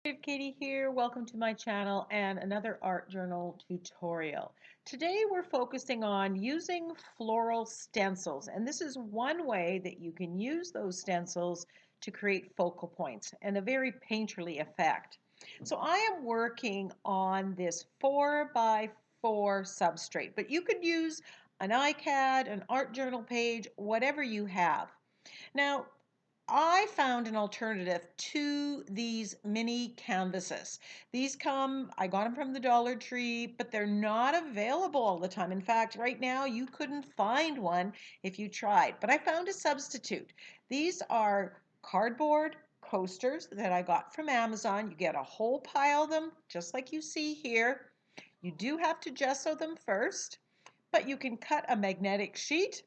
Katie here. Welcome to my channel and another art journal tutorial. Today we're focusing on using floral stencils, and this is one way that you can use those stencils to create focal points and a very painterly effect. So I am working on this 4 by 4 substrate, but you could use an iCAD, an art journal page, whatever you have. Now, I found an alternative to these mini canvases. I got them from the Dollar Tree, but they're not available all the time. In fact, right now you couldn't find one if you tried, but I found a substitute. These are cardboard coasters that I got from Amazon. You get a whole pile of them, just like you see here. You do have to gesso them first, but you can cut a magnetic sheet,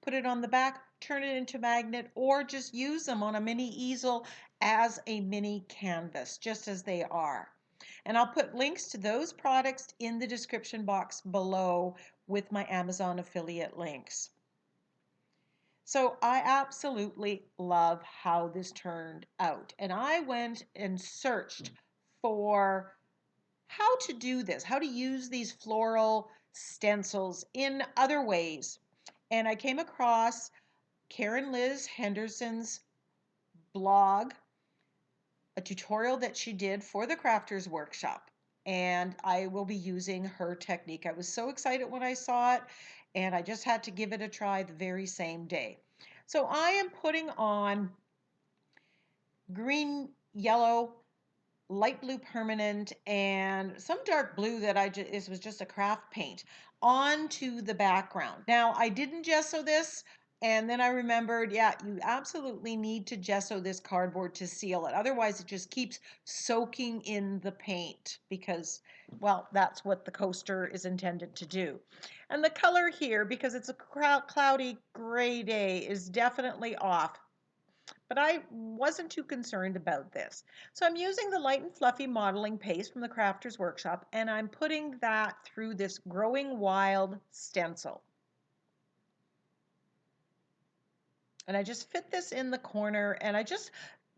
put it on the back, turn it into magnet, or just use them on a mini easel as a mini canvas, just as they are. And I'll put links to those products in the description box below with my Amazon affiliate links. So I absolutely love how this turned out. And I went and searched for how to do this, how to use these floral stencils in other ways. And I came across Karen Liz Henderson's blog, a tutorial that she did for the Crafters Workshop. And I will be using her technique. I was so excited when I saw it, and I just had to give it a try the very same day. So I am putting on green, yellow, light blue permanent, and some dark blue that this was just a craft paint onto the background. Now I didn't gesso this, and then I remembered, yeah, you absolutely need to gesso this cardboard to seal it. Otherwise it just keeps soaking in the paint because, well, that's what the coaster is intended to do. And the color here, because it's a cloudy gray day, is definitely off. But I wasn't too concerned about this. So I'm using the light and fluffy modeling paste from the Crafters Workshop, and I'm putting that through this Growing Wild stencil. And I just fit this in the corner, and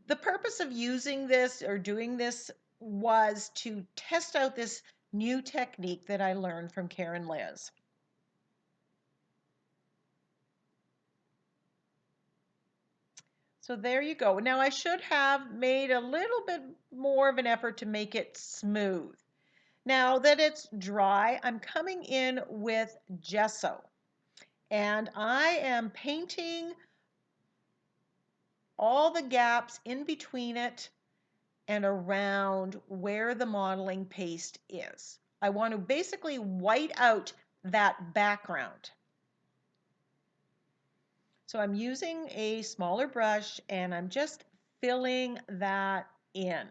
the purpose of using this or doing this was to test out this new technique that I learned from Karen Liz. So there you go. Now I should have made a little bit more of an effort to make it smooth. Now that it's dry, I'm coming in with gesso, and I am painting all the gaps in between it and around where the modeling paste is. I want to basically white out that background. So I'm using a smaller brush and I'm just filling that in.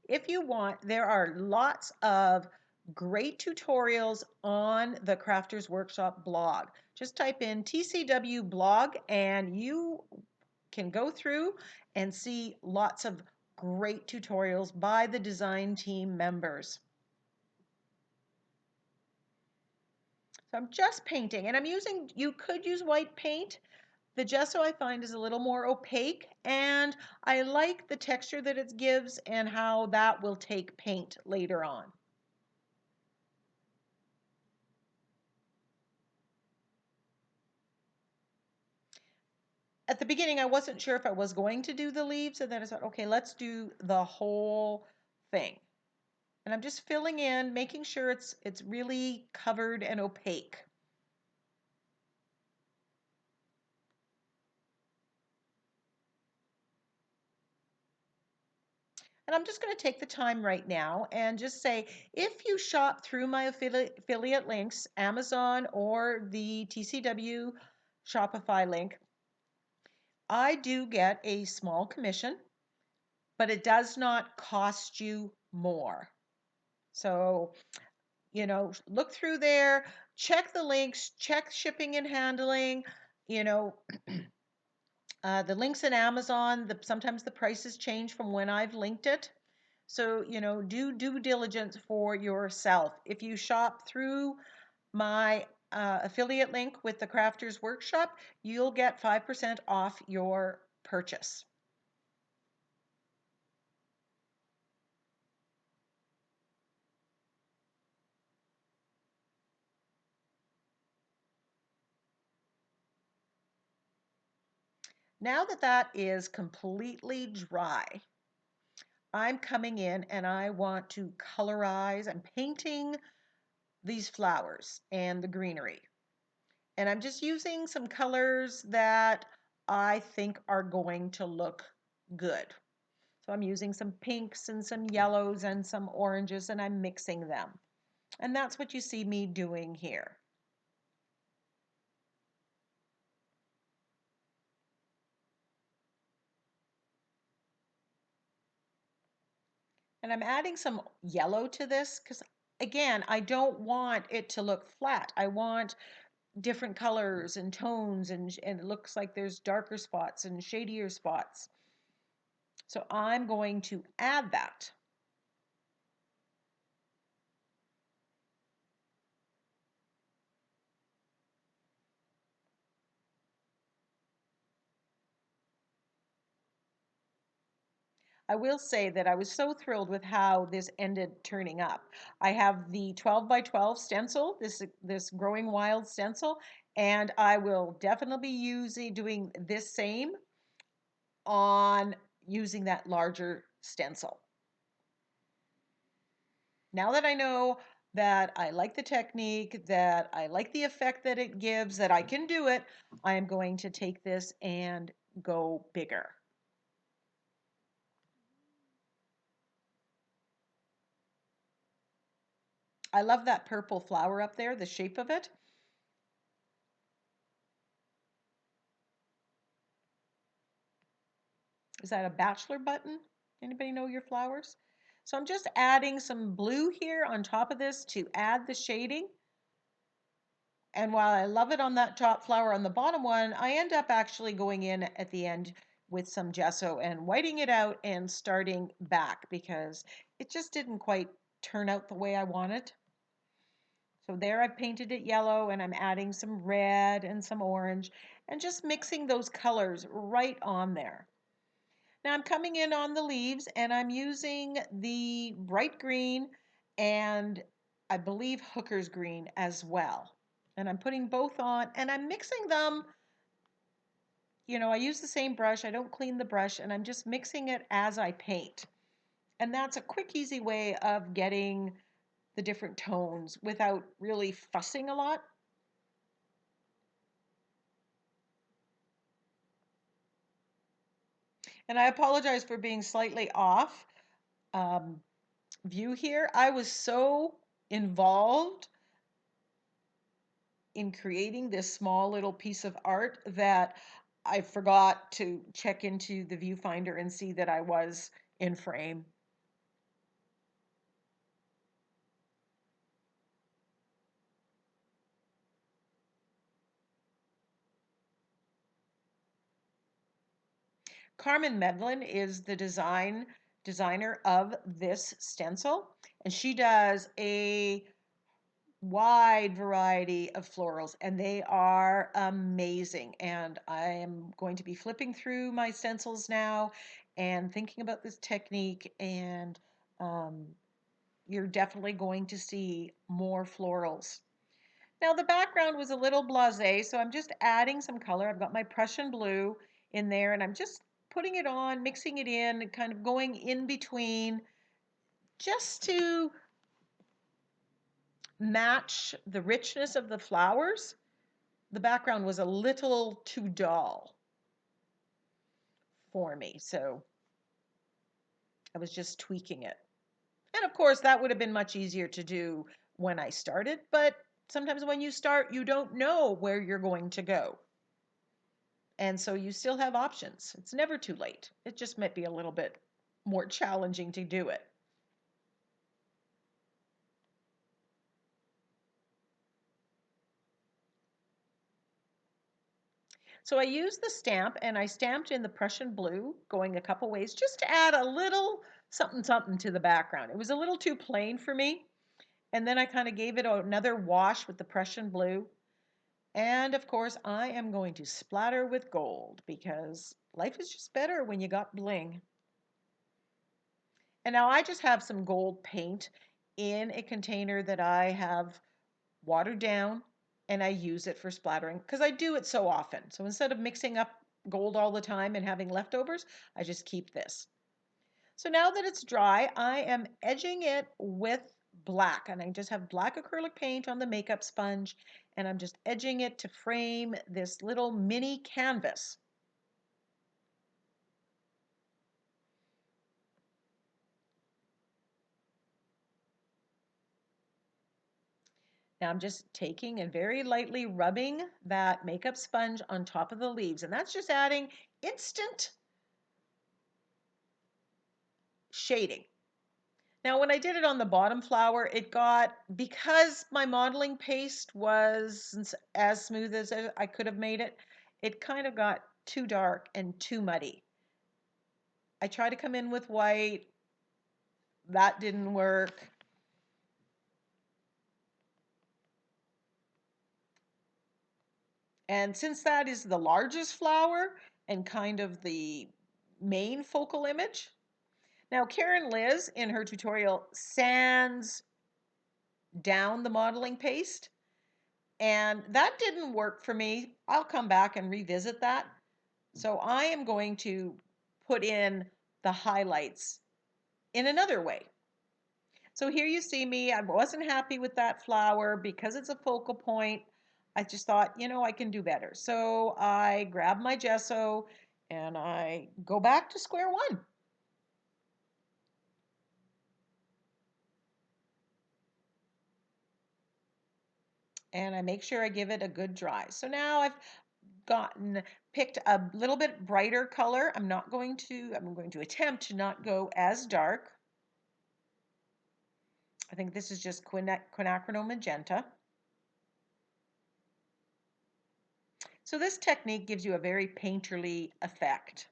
If you want, there are lots of great tutorials on the Crafters Workshop blog. Just type in TCW blog and you can go through and see lots of great tutorials by the design team members. So I'm just painting, and you could use white paint. The gesso I find is a little more opaque, and I like the texture that it gives and how that will take paint later on. At the beginning, I wasn't sure if I was going to do the leaves, and then I thought, okay, let's do the whole thing. And I'm just filling in, making sure it's really covered and opaque. And I'm just going to take the time right now and just say, if you shop through my affiliate links, Amazon or the TCW Shopify link, I do get a small commission, but it does not cost you more. So, look through there, check the links, check shipping and handling, you know, the links in Amazon, sometimes the prices change from when I've linked it. So, do due diligence for yourself. If you shop through my affiliate link with the Crafters Workshop, you'll get 5% off your purchase. Now that that is completely dry, I'm coming in and I want to colorize. I'm painting these flowers and the greenery. And I'm just using some colors that I think are going to look good. So I'm using some pinks and some yellows and some oranges, and I'm mixing them. And that's what you see me doing here. And I'm adding some yellow to this because, again, I don't want it to look flat. I want different colors and tones, and it looks like there's darker spots and shadier spots. So I'm going to add that. I will say that I was so thrilled with how this ended turning up. I have the 12 by 12 stencil, this growing wild stencil, and I will definitely be doing this same on using that larger stencil. Now that I know that I like the technique, that I like the effect that it gives, that I can do it, I am going to take this and go bigger. I love that purple flower up there, the shape of it. Is that a bachelor button? Anybody know your flowers? So I'm just adding some blue here on top of this to add the shading. And while I love it on that top flower, on the bottom one, I end up actually going in at the end with some gesso and whiting it out and starting back because it just didn't quite turn out the way I wanted. So there I've painted it yellow and I'm adding some red and some orange and just mixing those colors right on there. Now I'm coming in on the leaves and I'm using the bright green and I believe hooker's green as well. And I'm putting both on and I'm mixing them. I use the same brush. I don't clean the brush and I'm just mixing it as I paint. And that's a quick, easy way of getting the different tones without really fussing a lot. And I apologize for being slightly off um, view here. I was so involved in creating this small little piece of art that I forgot to check into the viewfinder and see that I was in frame. Carmen Medlin is the designer of this stencil, and she does a wide variety of florals and they are amazing. And I am going to be flipping through my stencils now and thinking about this technique, and um, you're definitely going to see more florals. Now the background was a little blasé, so I'm just adding some color. I've got my Prussian blue in there and I'm just putting it on, mixing it in, kind of going in between just to match the richness of the flowers. The background was a little too dull for me, so I was just tweaking it. And of course, that would have been much easier to do when I started, but sometimes when you start, you don't know where you're going to go. And so you still have options. It's never too late. It just might be a little bit more challenging to do it. So I used the stamp and I stamped in the Prussian blue, going a couple ways, just to add a little something something to the background. It was a little too plain for me. And then I kind of gave it another wash with the Prussian blue. And of course, I am going to splatter with gold because life is just better when you got bling. And now I just have some gold paint in a container that I have watered down, and I use it for splattering because I do it so often. So instead of mixing up gold all the time and having leftovers, I just keep this. So now that it's dry, I am edging it with black, and I just have black acrylic paint on the makeup sponge, and I'm just edging it to frame this little mini canvas. Now I'm just taking and very lightly rubbing that makeup sponge on top of the leaves, and that's just adding instant shading. Now, when I did it on the bottom flower, it got, because my modeling paste was as smooth as I could have made it, it kind of got too dark and too muddy. I tried to come in with white, that didn't work. And since that is the largest flower and kind of the main focal image, now Karen Liz in her tutorial sands down the modeling paste. And that didn't work for me. I'll come back and revisit that. So I am going to put in the highlights in another way. So here you see me. I wasn't happy with that flower because it's a focal point. I just thought, I can do better. So I grab my gesso and I go back to square one. And I make sure I give it a good dry. So now I've picked a little bit brighter color. I'm going to attempt to not go as dark. I think this is just quinacridone magenta. So this technique gives you a very painterly effect.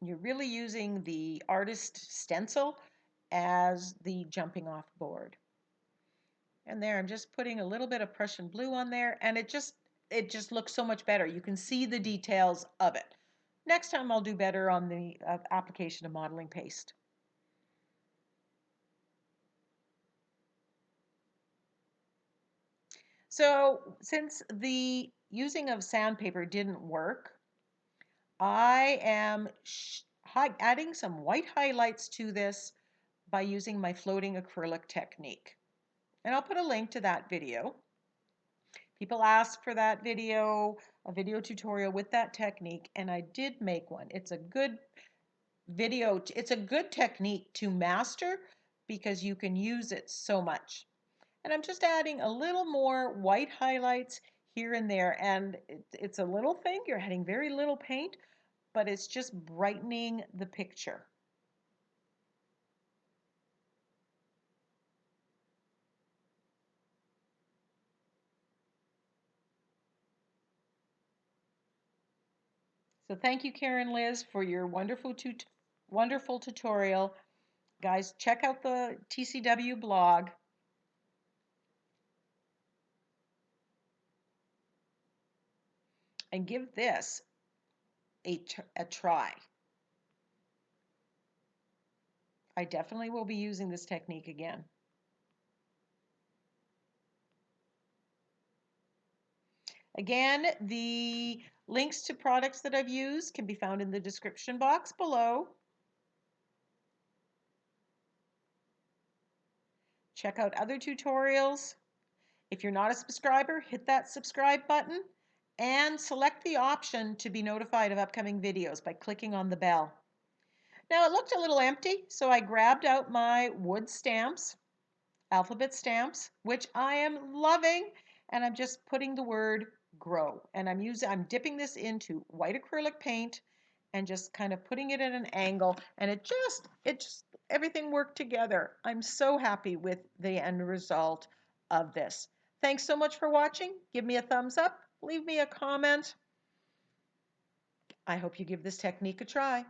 You're really using the artist stencil as the jumping off board. And there, I'm just putting a little bit of Prussian blue on there, and it just looks so much better. You can see the details of it. Next time I'll do better on the application of modeling paste. So since the using of sandpaper didn't work, I am adding some white highlights to this by using my floating acrylic technique. And I'll put a link to that video. People asked for that video, a video tutorial with that technique, and I did make one. It's a good video. It's a good technique to master because you can use it so much. And I'm just adding a little more white highlights here and there. And it's a little thing. You're adding very little paint, but it's just brightening the picture. So thank you, Karen Liz, for your wonderful tutorial. Guys, check out the TCW blog. And give this a try. I definitely will be using this technique again. Again, the links to products that I've used can be found in the description box below. Check out other tutorials. If you're not a subscriber, hit that subscribe button and select the option to be notified of upcoming videos by clicking on the bell. Now it looked a little empty, so I grabbed out my wood stamps, alphabet stamps, which I am loving, and I'm just putting the word grow. And I'm dipping this into white acrylic paint and just kind of putting it at an angle, and it just everything worked together. I'm so happy with the end result of this. Thanks so much for watching. Give me a thumbs up, leave me a comment. I hope you give this technique a try.